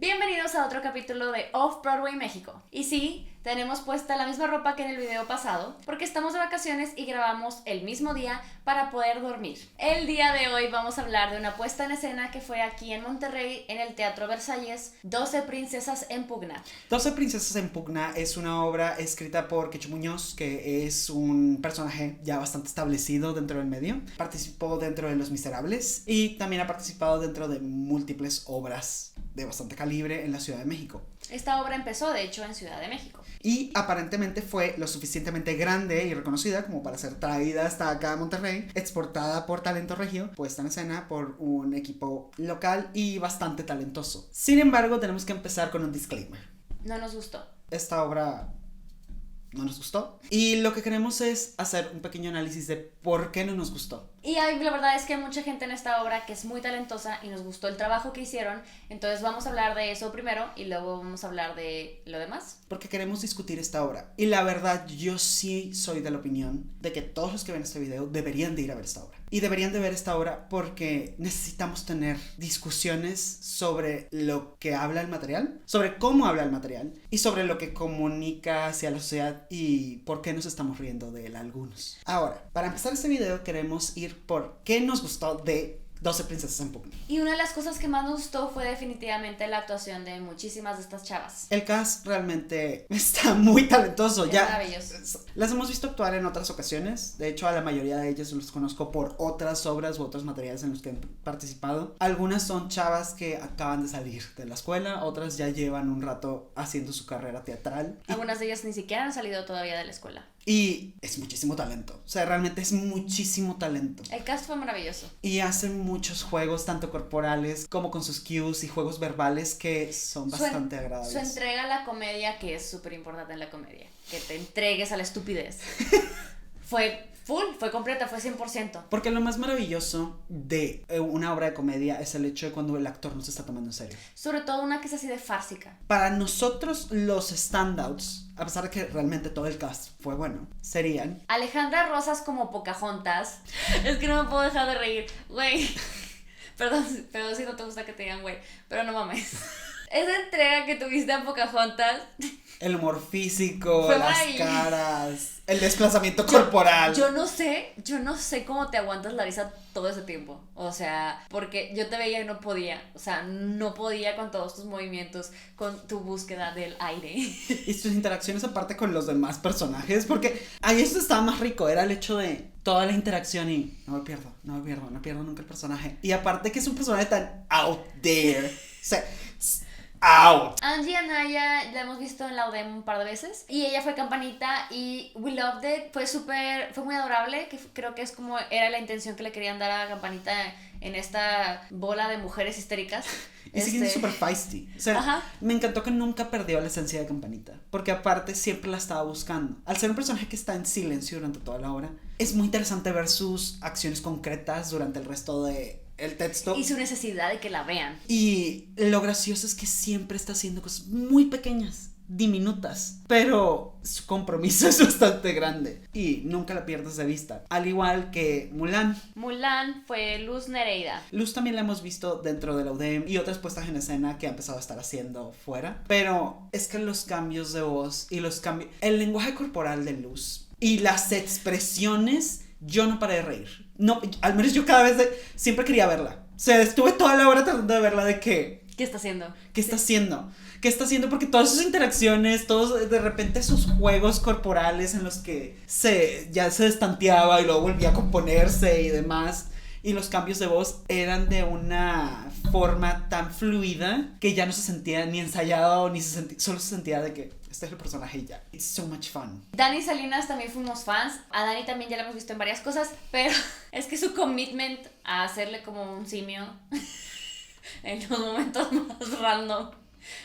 Bienvenidos a otro capítulo de Off-Broadway México. Y sí, tenemos puesta la misma ropa que en el video pasado, porque estamos de vacaciones y grabamos el mismo día para poder dormir. El día de hoy vamos a hablar de una puesta en escena que fue aquí en Monterrey, en el Teatro Versalles, 12 Princesas en Pugna. 12 Princesas en Pugna es una obra escrita por Quechu Muñoz, que es un personaje ya bastante establecido dentro del medio. Participó dentro de Los Miserables y también ha participado dentro de múltiples obras de bastante calibre en la Ciudad de México. Esta obra empezó, de hecho, en Ciudad de México. Y aparentemente fue lo suficientemente grande y reconocida como para ser traída hasta acá a Monterrey, exportada por Talento Regio, puesta en escena por un equipo local y bastante talentoso. Sin embargo, tenemos que empezar con un disclaimer. No nos gustó. Esta obra no nos gustó y lo que queremos es hacer un pequeño análisis de por qué no nos gustó. Y la verdad es que hay mucha gente en esta obra que es muy talentosa y nos gustó el trabajo que hicieron. Entonces vamos a hablar de eso primero y luego vamos a hablar de lo demás. Porque queremos discutir esta obra. Y la verdad, yo sí soy de la opinión de que todos los que ven este video deberían de ir a ver esta obra. Y deberían de ver esta obra porque necesitamos tener discusiones sobre lo que habla el material, sobre cómo habla el material y sobre lo que comunica hacia la sociedad y por qué nos estamos riendo de él algunos. Ahora, para empezar este video queremos ir por qué nos gustó de 12 Princesas en Pugna. Y una de las cosas que más nos gustó fue definitivamente la actuación de muchísimas de estas chavas. El cast realmente está muy talentoso. Es ya maravilloso. Las hemos visto actuar en otras ocasiones. De hecho, a la mayoría de ellas los conozco por otras obras u otros materiales en los que han participado. Algunas son chavas que acaban de salir de la escuela, otras ya llevan un rato haciendo su carrera teatral. Algunas de ellas ni siquiera han salido todavía de la escuela. Y es muchísimo talento. O sea, realmente es muchísimo talento. El cast fue maravilloso. Y hacen muchos juegos, tanto corporales como con sus cues y juegos verbales que son bastante agradables. Su entrega a la comedia, que es súper importante en la comedia. Que te entregues a la estupidez. Fue full, fue completa, fue 100%. Porque lo más maravilloso de una obra de comedia es el hecho de cuando el actor no se está tomando en serio. Sobre todo una que es así de fársica. Para nosotros los standouts, a pesar de que realmente todo el cast fue bueno, serían Alejandra Rosas como Pocahontas. Es que no me puedo dejar de reír. Güey. Perdón si no te gusta que te digan güey. Pero no mames. Esa entrega que tuviste a Pocahontas. el humor físico, Fue las maravilloso. caras, el desplazamiento corporal. Yo no sé cómo te aguantas, Larisa, todo ese tiempo. O sea, porque yo te veía y no podía. O sea, no podía con todos tus movimientos, con tu búsqueda del aire. Y sus interacciones aparte con los demás personajes, porque ahí esto estaba más rico, era el hecho de toda la interacción y no pierdo nunca el personaje. Y aparte que es un personaje tan out there, o sea, out. Angie Anaya la hemos visto en la UDEM un par de veces y ella fue Campanita y We Loved It, fue muy adorable, que creo que es como era la intención que le querían dar a Campanita en esta bola de mujeres histéricas. Y sigue súper feisty. O sea, Ajá. Me encantó que nunca perdió la esencia de Campanita. Porque aparte siempre la estaba buscando. Al ser un personaje que está en silencio durante toda la obra, es muy interesante ver sus acciones concretas durante el resto de el texto. Y su necesidad de que la vean. Y lo gracioso es que siempre está haciendo cosas muy pequeñas, diminutas, pero su compromiso es bastante grande y nunca la pierdes de vista. Al igual que Mulan. Mulan fue Luz Nereida. Luz también la hemos visto dentro de la UDEM y otras puestas en escena que ha empezado a estar haciendo fuera. Pero es que los cambios de voz y el lenguaje corporal de Luz y las expresiones, yo no paré de reír. No, al menos yo cada vez siempre quería verla. O sea, estuve toda la hora tratando de verla de ¿Qué está haciendo? ¿Qué está haciendo? ¿Qué está haciendo? Porque todas sus interacciones, todos de repente sus juegos corporales en los que ya se destanteaba y luego volvía a componerse y demás. Y los cambios de voz eran de una forma tan fluida que ya no se sentía ni ensayado ni solo se sentía de que este es el personaje y ya. It's so much fun. Dani Salinas también fuimos fans. A Dani también ya la hemos visto en varias cosas, pero es que su commitment a hacerle como un simio en los momentos más random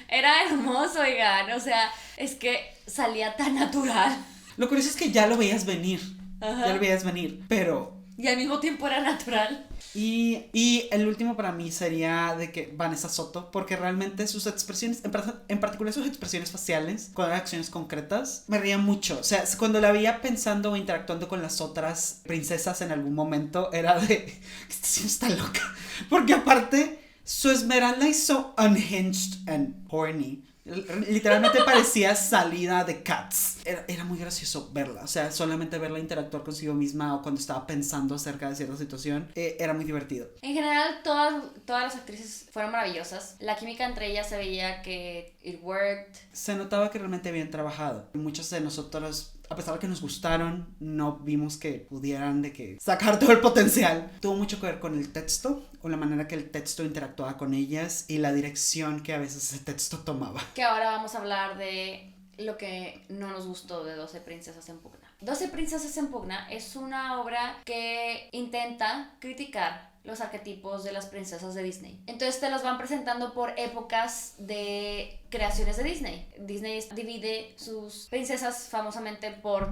era hermoso, oigan. O sea, es que salía tan natural. Lo curioso es que ya lo veías venir. Ajá. Ya lo veías venir, pero Y al mismo tiempo era natural. Y el último para mí sería de que Vanessa Soto, porque realmente sus expresiones, en particular sus expresiones faciales, con acciones concretas, me reía mucho. O sea, cuando la veía pensando o interactuando con las otras princesas en algún momento, era de, ¿qué está haciendo esta loca? Porque aparte, Su Esmeralda is so unhinged and horny. Literalmente parecía salida de Cats. Era muy gracioso verla, o sea, solamente verla interactuar consigo misma o cuando estaba pensando acerca de cierta situación, era muy divertido. En general, todas las actrices fueron maravillosas. La química entre ellas se veía que it worked. Se notaba que realmente habían trabajado. Muchos de nosotros, a pesar de que nos gustaron, no vimos que pudieran de que sacar todo el potencial. Tuvo mucho que ver con el texto, o la manera que el texto interactuaba con ellas y la dirección que a veces ese texto tomaba. Que ahora vamos a hablar de lo que no nos gustó de 12 princesas en pugna. 12 princesas en pugna es una obra que intenta criticar los arquetipos de las princesas de Disney. Entonces te los van presentando por épocas de creaciones de Disney. Disney divide sus princesas famosamente por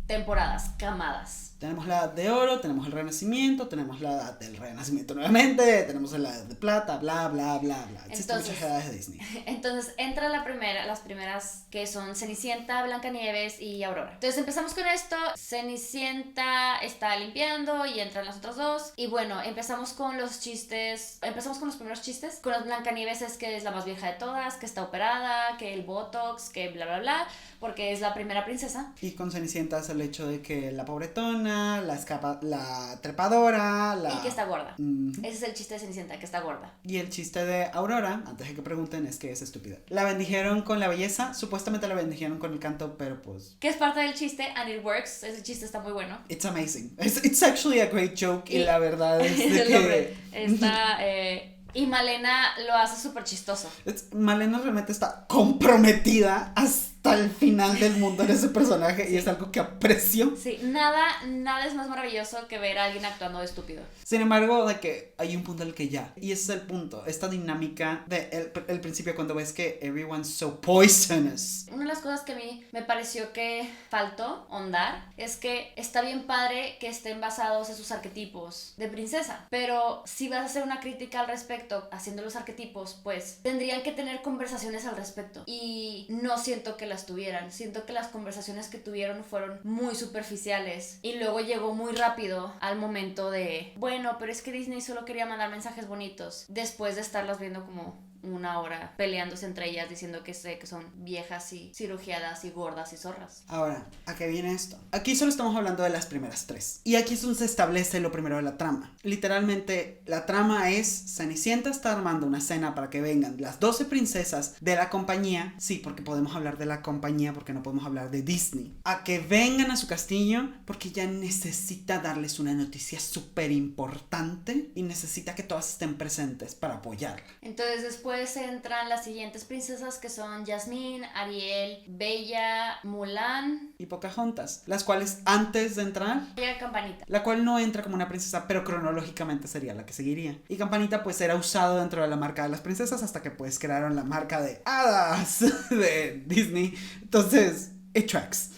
temporadas, camadas. Tenemos la edad de oro, tenemos el renacimiento, tenemos la edad del renacimiento nuevamente, tenemos la edad de plata, bla, bla, bla, bla. Existen muchas edades de Disney. Entonces entra las primeras que son Cenicienta, Blancanieves y Aurora. Entonces empezamos con esto. Cenicienta está limpiando y entran las otras dos. Y bueno, empezamos con los primeros chistes. Con las Blancanieves es que es la más vieja de todas, que está operada, que el botox, que bla, bla, bla, porque es la primera princesa. Y con Cenicienta es el hecho de que la pobretona, la trepadora, y que está gorda. Ese es el chiste de Cenicienta, que está gorda. Y el chiste de Aurora, antes de que pregunten, es que es estúpida. La bendijeron con la belleza, supuestamente la bendijeron con el canto, pero pues... Que es parte del chiste, and it works. Ese chiste está muy bueno. It's amazing. It's actually a great joke, y la verdad es de que... Está... y Malena lo hace súper chistoso. Malena realmente está comprometida hasta el final del mundo en ese personaje, sí. Y es algo que aprecio. Sí, nada es más maravilloso que ver a alguien actuando de estúpido. Sin embargo, de que hay un punto en el que ya, y ese es el punto, esta dinámica de el principio cuando ves que everyone's so poisonous. Una de las cosas que a mí me pareció que faltó ahondar es que está bien padre que estén basados en sus arquetipos de princesa, pero si vas a hacer una crítica al respecto haciendo los arquetipos, pues tendrían que tener conversaciones al respecto, y no siento que las tuvieran. Siento que las conversaciones que tuvieron fueron muy superficiales y luego llegó muy rápido al momento de, bueno, pero es que Disney solo quería mandar mensajes bonitos, después de estarlas viendo como una hora peleándose entre ellas, diciendo que son viejas y cirugiadas y gordas y zorras. Ahora, ¿a qué viene esto? Aquí solo estamos hablando de las primeras tres, y aquí es donde se establece lo primero de la trama. Literalmente, la trama es: Cenicienta está armando una cena para que vengan las 12 princesas de la compañía, sí, porque podemos hablar de la compañía porque no podemos hablar de Disney, a que vengan a su castillo porque ella necesita darles una noticia súper importante y necesita que todas estén presentes para apoyarla. Entonces después entran las siguientes princesas, que son Jasmine, Ariel, Bella, Mulan y Pocahontas, las cuales antes de entrar llega Campanita, la cual no entra como una princesa, pero cronológicamente sería la que seguiría. Y Campanita pues era usado dentro de la marca de las princesas hasta que pues crearon la marca de hadas de Disney. Entonces, it tracks.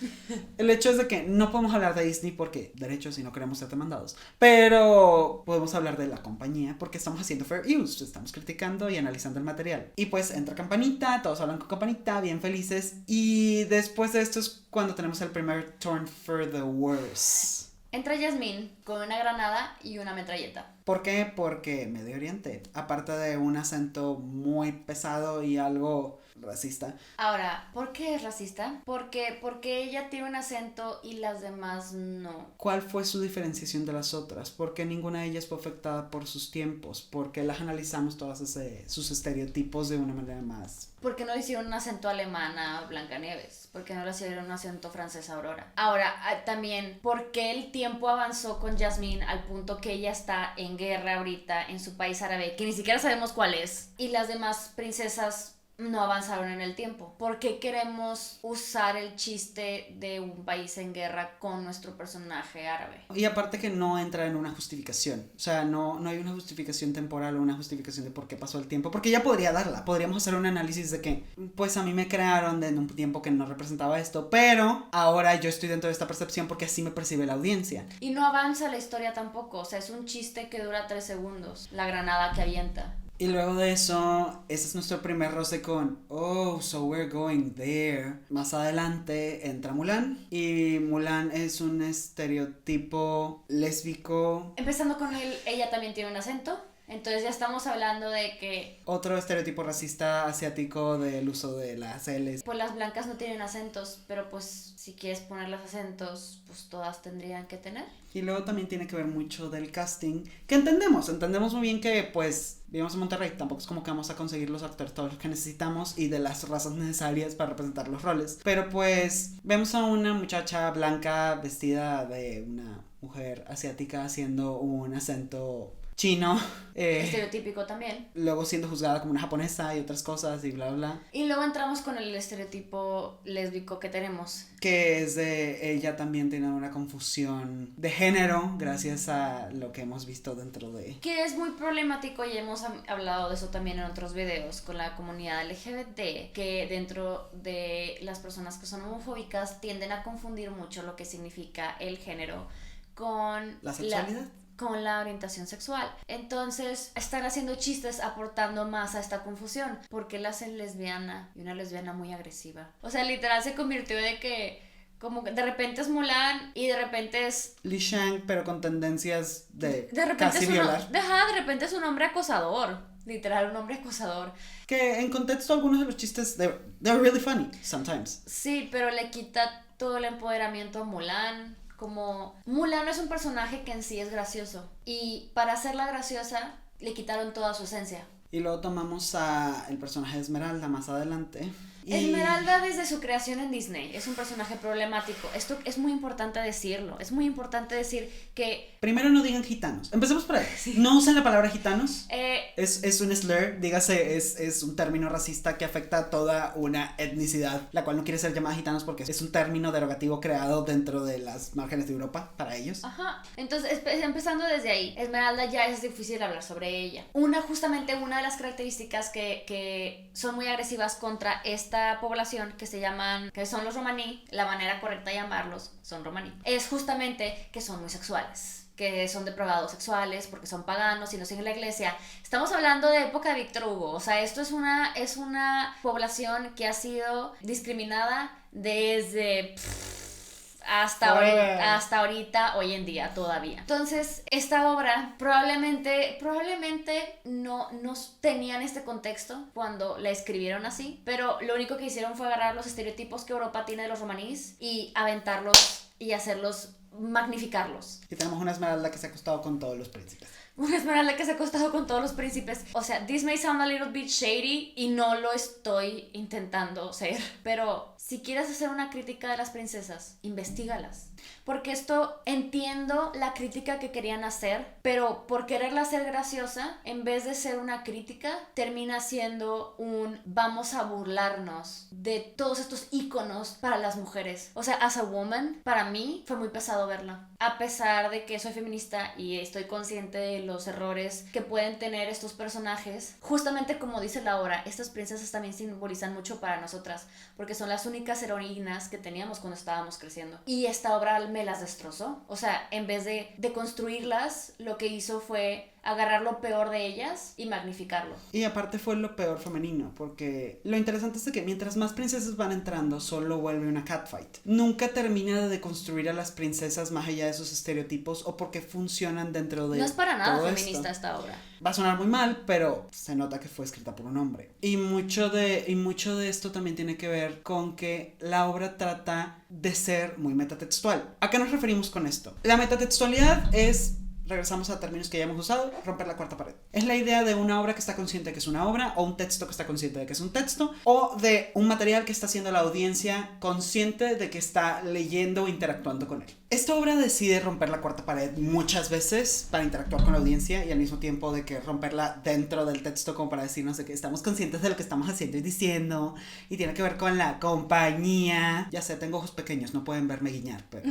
El hecho es de que no podemos hablar de Disney porque derechos y no queremos ser demandados, pero podemos hablar de la compañía porque estamos haciendo fair use, estamos criticando y analizando el material. Y pues entra Campanita, todos hablan con Campanita, bien felices, y después de esto es cuando tenemos el primer turn for the worse. Entra Jasmine con una granada y una metralleta. ¿Por qué? Porque Medio Oriente, aparte de un acento muy pesado y algo racista. Ahora, ¿por qué es racista? Porque ella tiene un acento y las demás no. ¿Cuál fue su diferenciación de las otras? Porque ninguna de ellas fue afectada por sus tiempos, porque las analizamos todas sus estereotipos de una manera más. ¿Por qué no le hicieron un acento alemán a Blancanieves? ¿Por qué no le hicieron un acento francés a Aurora? Ahora, también, ¿por qué el tiempo avanzó con Jasmine al punto que ella está en guerra ahorita en su país árabe, que ni siquiera sabemos cuál es, y las demás princesas no avanzaron en el tiempo? ¿Por qué queremos usar el chiste de un país en guerra con nuestro personaje árabe? Y aparte que no entra en una justificación, o sea, no hay una justificación temporal o una justificación de por qué pasó el tiempo, porque ya podría darla, podríamos hacer un análisis de que, pues a mí me crearon en un tiempo que no representaba esto, pero ahora yo estoy dentro de esta percepción porque así me percibe la audiencia. Y no avanza la historia tampoco, o sea, es un chiste que dura 3 segundos, la granada que avienta. Y luego de eso, ese es nuestro primer roce con oh, so we're going there. Más adelante entra Mulan, y Mulan es un estereotipo lésbico. Empezando con ella también tiene un acento. Entonces ya estamos hablando de que Otro estereotipo racista asiático del uso de las L's. pues las blancas no tienen acentos, pero pues si quieres poner los acentos, pues todas tendrían que tener. Y luego también tiene que ver mucho del casting, que entendemos muy bien que pues vivimos en Monterrey, tampoco es como que vamos a conseguir los actores todos los que necesitamos y de las razas necesarias para representar los roles, pero pues vemos a una muchacha blanca vestida de una mujer asiática haciendo un acento chino, Estereotípico también. luego siendo juzgada como una japonesa y otras cosas y bla bla, Y luego entramos con el estereotipo lésbico que tenemos. que es de ella también tiene una confusión de género gracias a lo que hemos visto dentro de... Que es muy problemático y hemos hablado de eso también en otros videos con la comunidad LGBT, que dentro de las personas que son homofóbicas tienden a confundir mucho lo que significa el género con ¿La sexualidad? Con la orientación sexual. Entonces están haciendo chistes aportando más a esta confusión. Porque la hacen lesbiana y una lesbiana muy agresiva. O sea, literal se convirtió de que como que de repente es Mulan y de repente es Li Shang, pero con tendencias de repente casi es violar. de repente es un hombre acosador. Literal, un hombre acosador. Que en contexto algunos de los chistes, they're really funny sometimes. Sí, pero le quita todo el empoderamiento a Mulan. Como Mulan no es un personaje que en sí es gracioso. Y para hacerla graciosa, le quitaron toda su esencia. Y luego tomamos a el personaje de Esmeralda más adelante. Esmeralda desde su creación en Disney es un personaje problemático. Esto es muy importante decirlo. Es muy importante decir que... Primero no digan gitanos. Empecemos por ahí. Sí. No usen la palabra gitanos. Es un slur, dígase, es un término racista que afecta a toda una etnicidad, la cual no quiere ser llamada gitanos porque es un término derogativo creado dentro de las márgenes de Europa para ellos. Ajá. Entonces, empezando desde ahí, Esmeralda ya es difícil hablar sobre ella. Justamente una de las características que son muy agresivas contra esta población que son los romaní, la manera correcta de llamarlos son romaní, es justamente que son muy sexuales, que son depravados sexuales porque son paganos y no siguen la iglesia. Estamos hablando de época de Víctor Hugo, o sea, esto es una población que ha sido discriminada desde... hasta ahorita, hoy en día todavía. Entonces, esta obra probablemente no tenían este contexto cuando la escribieron así, pero lo único que hicieron fue agarrar los estereotipos que Europa tiene de los romanís y aventarlos y hacerlos, magnificarlos. Y tenemos una Esmeralda que se ha acostado con todos los príncipes. Una Esmeralda que se ha acostado con todos los príncipes. O sea, this may sound a little bit shady y no lo estoy intentando ser, pero si quieres hacer una crítica de las princesas, investígalas. Porque esto, entiendo la crítica que querían hacer, pero por quererla hacer graciosa, en vez de ser una crítica, termina siendo vamos a burlarnos de todos estos íconos para las mujeres. O sea, as a woman, para mí fue muy pesado verla. A pesar de que soy feminista y estoy consciente de los errores que pueden tener estos personajes, justamente como dice la obra, estas princesas también simbolizan mucho para nosotras, porque son las únicas heroínas que teníamos cuando estábamos creciendo. Y esta obra me las destrozó. O sea, en vez de construirlas, lo que hizo fue agarrar lo peor de ellas y magnificarlo. Y aparte fue lo peor femenino, porque lo interesante es de que mientras más princesas van entrando, solo vuelve una catfight. Nunca termina de deconstruir a las princesas más allá de sus estereotipos o porque funcionan dentro de... No es para nada todo feminista esta obra. Va a sonar muy mal, pero se nota que fue escrita por un hombre. Y mucho de esto también tiene que ver con que la obra trata de ser muy metatextual. ¿A qué nos referimos con esto? La metatextualidad es... Regresamos a términos que ya hemos usado, romper la cuarta pared. Es la idea de una obra que está consciente de que es una obra, o un texto que está consciente de que es un texto, o de un material que está haciendo la audiencia consciente de que está leyendo o interactuando con él. Esta obra decide romper la cuarta pared muchas veces para interactuar con la audiencia y al mismo tiempo de que romperla dentro del texto como para decirnos de que estamos conscientes de lo que estamos haciendo y diciendo, y tiene que ver con la compañía. Ya sé, tengo ojos pequeños, no pueden verme guiñar, pero...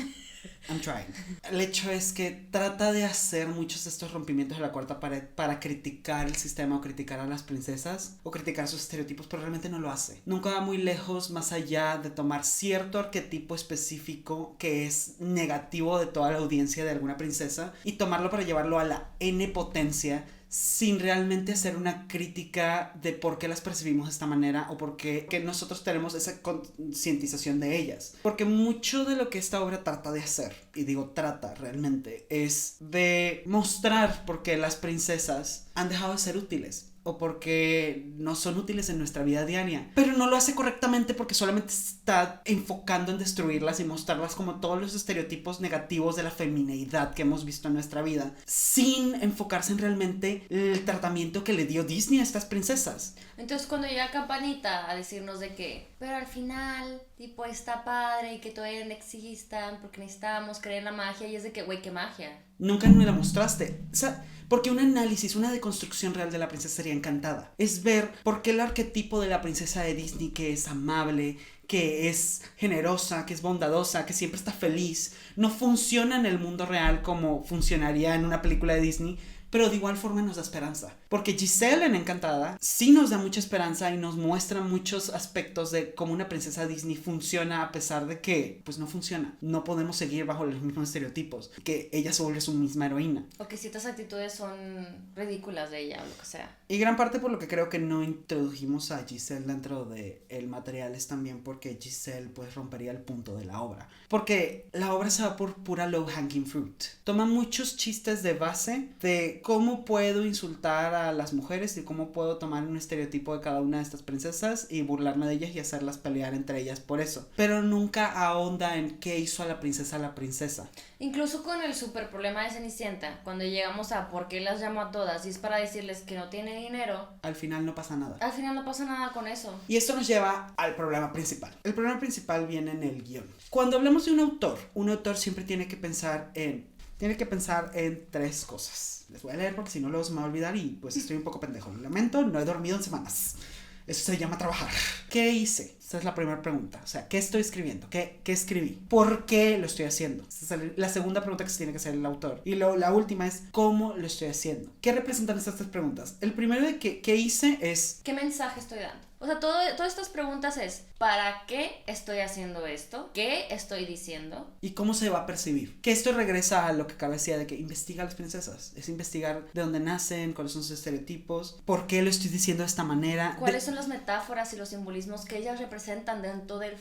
I'm trying. El hecho es que trata de hacer muchos de estos rompimientos de la cuarta pared para criticar el sistema o criticar a las princesas o criticar sus estereotipos, pero realmente no lo hace. Nunca va muy lejos más allá de tomar cierto arquetipo específico que es negativo de toda la audiencia de alguna princesa y tomarlo para llevarlo a la N potencia sin realmente hacer una crítica de por qué las percibimos de esta manera o por qué que nosotros tenemos esa concientización de ellas. Porque mucho de lo que esta obra trata de hacer, y digo trata realmente, es de mostrar por qué las princesas han dejado de ser útiles o porque no son útiles en nuestra vida diaria, pero no lo hace correctamente porque solamente está enfocando en destruirlas y mostrarlas como todos los estereotipos negativos de la femineidad que hemos visto en nuestra vida, sin enfocarse en realmente el tratamiento que le dio Disney a estas princesas. Entonces cuando llega Campanita a decirnos de que, pero al final, tipo, está padre y que todavía no existan porque necesitamos creer en la magia, y es de que, güey, ¿qué magia? Nunca me la mostraste. O sea, porque un análisis, una deconstrucción real de la princesa sería encantada. Es ver por qué el arquetipo de la princesa de Disney, que es amable, que es generosa, que es bondadosa, que siempre está feliz, no funciona en el mundo real como funcionaría en una película de Disney, pero de igual forma nos da esperanza. Porque Giselle en Encantada sí nos da mucha esperanza y nos muestra muchos aspectos de cómo una princesa Disney funciona a pesar de que, pues no funciona. No podemos seguir bajo los mismos estereotipos. Que ella se vuelve su misma heroína. O que ciertas actitudes son ridículas de ella o lo que sea. Y gran parte por lo que creo que no introdujimos a Giselle dentro del material es también porque Giselle pues rompería el punto de la obra. Porque la obra se va por pura low hanging fruit. Toma muchos chistes de base de cómo puedo insultar a las mujeres y cómo puedo tomar un estereotipo de cada una de estas princesas y burlarme de ellas y hacerlas pelear entre ellas por eso. Pero nunca ahonda en qué hizo a la princesa. Incluso con el super problema de Cenicienta, cuando llegamos a por qué las llamo a todas y es para decirles que no tiene dinero, al final no pasa nada. Al final no pasa nada con eso. Y esto nos lleva al problema principal. El problema principal viene en el guión. Cuando hablamos de un autor siempre tiene que pensar en tres cosas. Les voy a leer porque si no luego se me va a olvidar y pues estoy un poco pendejo. Lo lamento, no he dormido en semanas. Eso se llama trabajar. ¿Qué hice? Esa es la primera pregunta. O sea, ¿qué estoy escribiendo? ¿Qué escribí? ¿Por qué lo estoy haciendo? Esa es la segunda pregunta que se tiene que hacer el autor. Y la última es, ¿cómo lo estoy haciendo? ¿Qué representan estas tres preguntas? El primero de ¿qué hice? Es... ¿qué mensaje estoy dando? O sea, todas estas preguntas es, ¿para qué estoy haciendo esto? ¿Qué estoy diciendo? ¿Y cómo se va a percibir? Que esto regresa a lo que Cabe decía de que investiga a las princesas. Es investigar de dónde nacen, cuáles son sus estereotipos, por qué lo estoy diciendo de esta manera. ¿Cuáles son las metáforas y los simbolismos que ellas representan dentro del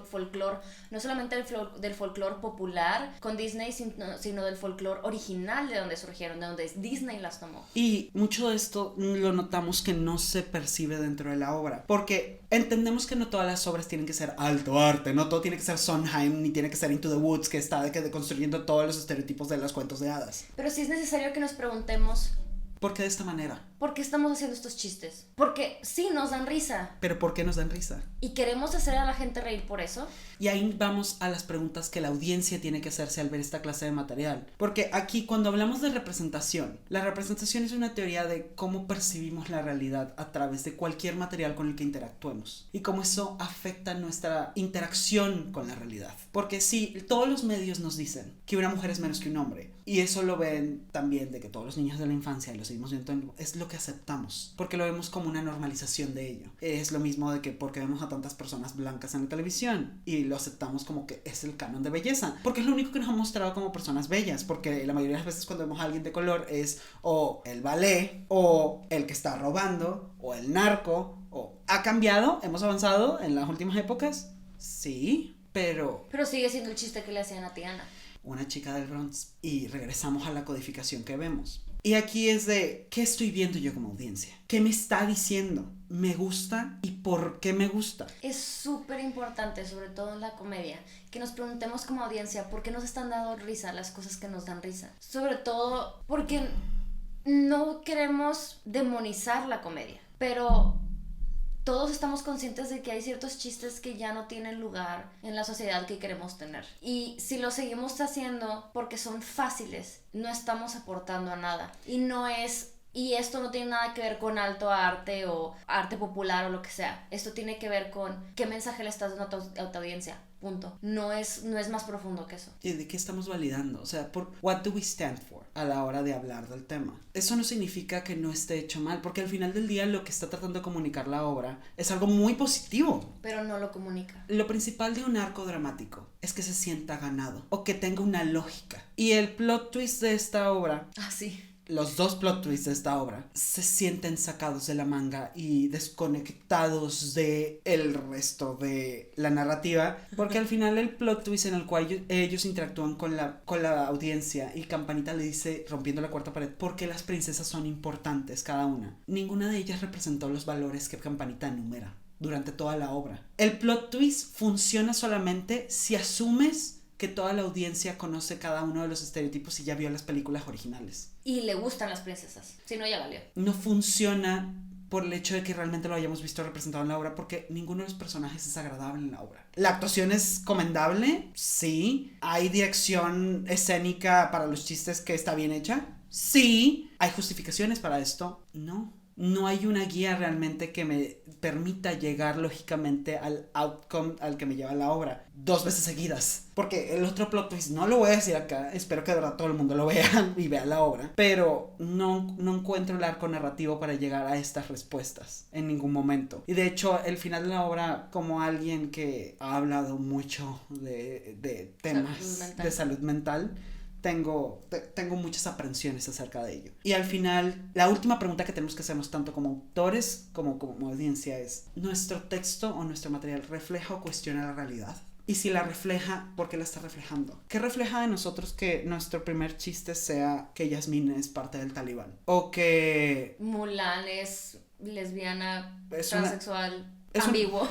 folclore? No solamente del folclore popular con Disney, sino del folclore original de donde surgieron, de donde Disney las tomó. Y mucho de esto lo notamos que no se percibe dentro de la obra, porque entendemos que no todas las obras tienen que ser alto arte, no todo tiene que ser Sondheim, ni tiene que ser Into the Woods, que está deconstruyendo todos los estereotipos de los cuentos de hadas. Pero sí es necesario que nos preguntemos, ¿por qué de esta manera? ¿por qué estamos haciendo estos chistes? Porque sí nos dan risa. ¿Pero por qué nos dan risa? ¿Y queremos hacer a la gente reír por eso? Y ahí vamos a las preguntas que la audiencia tiene que hacerse al ver esta clase de material. Porque aquí cuando hablamos de representación, la representación es una teoría de cómo percibimos la realidad a través de cualquier material con el que interactuemos. Y cómo eso afecta nuestra interacción con la realidad. Porque sí, todos los medios nos dicen que una mujer es menos que un hombre. Y eso lo ven también de que todos los niños de la infancia, y lo seguimos viendo, es lo que aceptamos. Porque lo vemos como una normalización de ello. Es lo mismo de que porque vemos a tantas personas blancas en la televisión y lo aceptamos como que es el canon de belleza, porque es lo único que nos ha mostrado como personas bellas, porque la mayoría de las veces cuando vemos a alguien de color es o el ballet, o el que está robando, o el narco, o... ¿Ha cambiado? ¿Hemos avanzado en las últimas épocas? Sí, pero sigue siendo el chiste que le hacían a Tiana. Una chica del Bronx, y regresamos a la codificación que vemos. Y aquí es de, ¿qué estoy viendo yo como audiencia? ¿Qué me está diciendo? ¿Me gusta? ¿Y por qué me gusta? Es súper importante, sobre todo en la comedia, que nos preguntemos como audiencia por qué nos están dando risa las cosas que nos dan risa. Sobre todo porque no queremos demonizar la comedia, pero todos estamos conscientes de que hay ciertos chistes que ya no tienen lugar en la sociedad que queremos tener. Y si lo seguimos haciendo porque son fáciles, no estamos aportando a nada. Y esto no tiene nada que ver con alto arte o arte popular o lo que sea. Esto tiene que ver con qué mensaje le estás dando a tu audiencia. Punto. No es más profundo que eso. ¿Y de qué estamos validando? O sea, what do we stand for a la hora de hablar del tema? Eso no significa que no esté hecho mal, porque al final del día lo que está tratando de comunicar la obra es algo muy positivo. Pero no lo comunica. Lo principal de un arco dramático es que se sienta ganado o que tenga una lógica. Y el plot twist de esta obra... Ah, sí. los dos plot twists de esta obra se sienten sacados de la manga y desconectados de el resto de la narrativa, porque al final el plot twist en el cual ellos interactúan con la audiencia y Campanita le dice, rompiendo la cuarta pared, porque las princesas son importantes cada una. Ninguna de ellas representó los valores que Campanita enumera durante toda la obra. El plot twist funciona solamente si asumes que toda la audiencia conoce cada uno de los estereotipos y ya vio las películas originales. Y le gustan las princesas. Si no, ya valió. No funciona por el hecho de que realmente lo hayamos visto representado en la obra, porque ninguno de los personajes es agradable en la obra. La actuación es comendable, sí. Hay dirección escénica para los chistes que está bien hecha, sí. Hay justificaciones para esto, no. No hay una guía realmente que me permita llegar lógicamente al outcome al que me lleva la obra 2 veces seguidas. Porque el otro plot twist no lo voy a decir acá, espero que de verdad todo el mundo lo vea y vea la obra, pero no encuentro el arco narrativo para llegar a estas respuestas en ningún momento. Y de hecho, el final de la obra, como alguien que ha hablado mucho de temas de salud mental, tengo muchas aprensiones acerca de ello. Y al final, la última pregunta que tenemos que hacernos tanto como autores como audiencia es: ¿nuestro texto o nuestro material refleja o cuestiona la realidad? Y si la refleja, ¿por qué la está reflejando? ¿Qué refleja de nosotros que nuestro primer chiste sea que Yasmín es parte del Talibán? O que Mulan es lesbiana, transexual, ambiguo.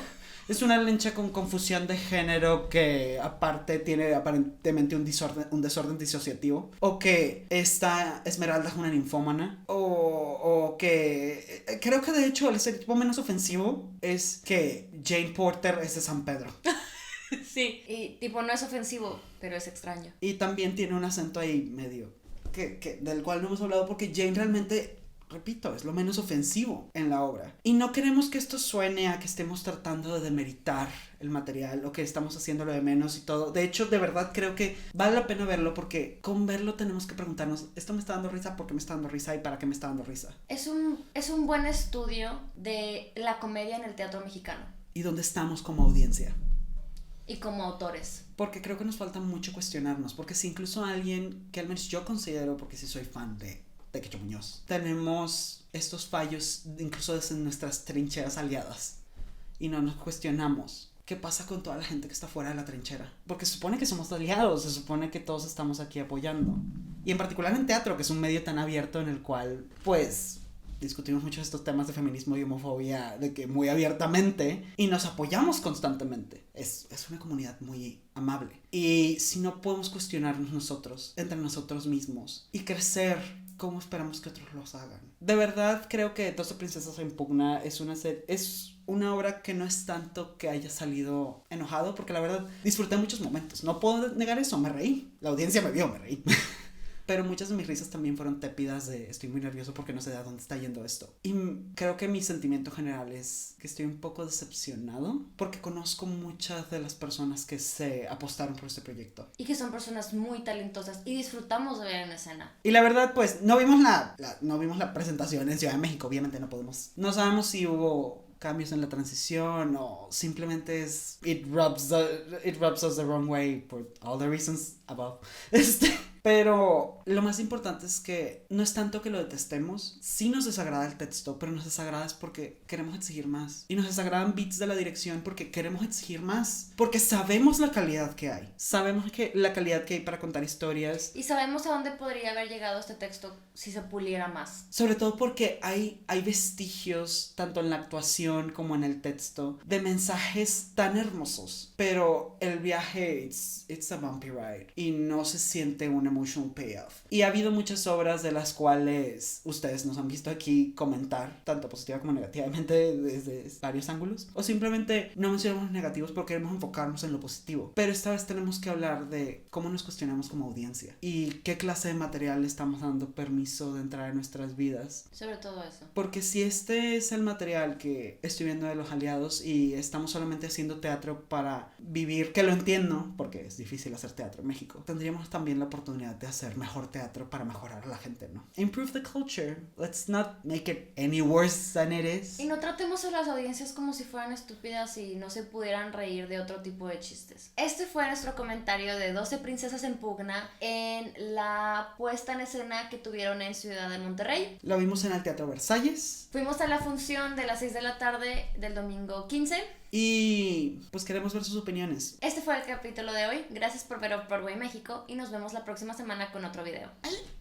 Es una lencha con confusión de género que aparte tiene aparentemente un desorden disociativo. O que esta Esmeralda es una ninfómana. O que creo que de hecho el estereotipo menos ofensivo es que Jane Porter es de San Pedro. Sí, y tipo no es ofensivo, pero es extraño. Y también tiene un acento ahí medio del cual no hemos hablado, porque Jane realmente, repito, es lo menos ofensivo en la obra. Y no queremos que esto suene a que estemos tratando de demeritar el material o que estamos haciéndolo de menos y todo. De hecho, de verdad creo que vale la pena verlo, porque con verlo tenemos que preguntarnos: ¿esto me está dando risa? ¿Por qué me está dando risa? ¿Y para qué me está dando risa? Es un buen estudio de la comedia en el teatro mexicano. ¿Y dónde estamos como audiencia? Y como autores. Porque creo que nos falta mucho cuestionarnos. Porque si incluso alguien que al menos yo considero, porque sí soy fan de Quecho Muñoz, tenemos estos fallos incluso desde nuestras trincheras aliadas y no nos cuestionamos qué pasa con toda la gente que está fuera de la trinchera, porque se supone que somos aliados, se supone que todos estamos aquí apoyando, y en particular en teatro, que es un medio tan abierto en el cual pues discutimos mucho estos temas de feminismo y homofobia de que muy abiertamente y nos apoyamos constantemente. Es una comunidad muy amable, y si no podemos cuestionarnos nosotros entre nosotros mismos y crecer, ¿cómo esperamos que otros los hagan? De verdad creo que 12 princesas en pugna es una obra que no es tanto que haya salido enojado, porque la verdad disfruté muchos momentos, no puedo negar eso, me reí, la audiencia me vio, me reí. Pero muchas de mis risas también fueron tépidas de estoy muy nervioso porque no sé a dónde está yendo esto. Y creo que mi sentimiento general es que estoy un poco decepcionado, porque conozco muchas de las personas que se apostaron por este proyecto. Y que son personas muy talentosas y disfrutamos de ver en escena. Y la verdad, pues, no vimos la presentación en Ciudad de México, obviamente no sabemos si hubo cambios en la transición o simplemente es it rubs us the wrong way for all the reasons above. Pero lo más importante es que no es tanto que lo detestemos. Sí nos desagrada el texto, pero nos desagrada es porque queremos exigir más. Y nos desagradan beats de la dirección porque queremos exigir más. Porque sabemos la calidad que hay. Sabemos que la calidad que hay para contar historias. Y sabemos a dónde podría haber llegado este texto si se puliera más. Sobre todo porque hay vestigios, tanto en la actuación como en el texto, de mensajes tan hermosos. Pero el viaje, it's a bumpy ride. Y no se siente un emotional payoff. Y ha habido muchas obras de las cuales ustedes nos han visto aquí comentar, tanto positiva como negativamente, desde varios ángulos. O simplemente no mencionamos negativos porque queremos enfocarnos en lo positivo. Pero esta vez tenemos que hablar de cómo nos cuestionamos como audiencia. Y qué clase de material le estamos dando permiso de entrar en nuestras vidas. Sobre todo eso. Porque si este es el material que estoy viendo de los aliados y estamos solamente haciendo teatro para vivir, que lo entiendo, porque es difícil hacer teatro en México, tendríamos también la oportunidad de hacer mejor teatro para mejorar a la gente, ¿no? Improve the culture. Let's not make it any worse than it is. Y no tratemos a las audiencias como si fueran estúpidas y no se pudieran reír de otro tipo de chistes. Este fue nuestro comentario de 12 princesas en pugna en la puesta en escena que tuvieron vieron en Ciudad de Monterrey. Lo vimos en el Teatro Versalles. Fuimos a la función de las 6 de la tarde del domingo 15. Y pues queremos ver sus opiniones. Este fue el capítulo de hoy. Gracias por ver Off-Broadway México y nos vemos la próxima semana con otro video. ¡Ay!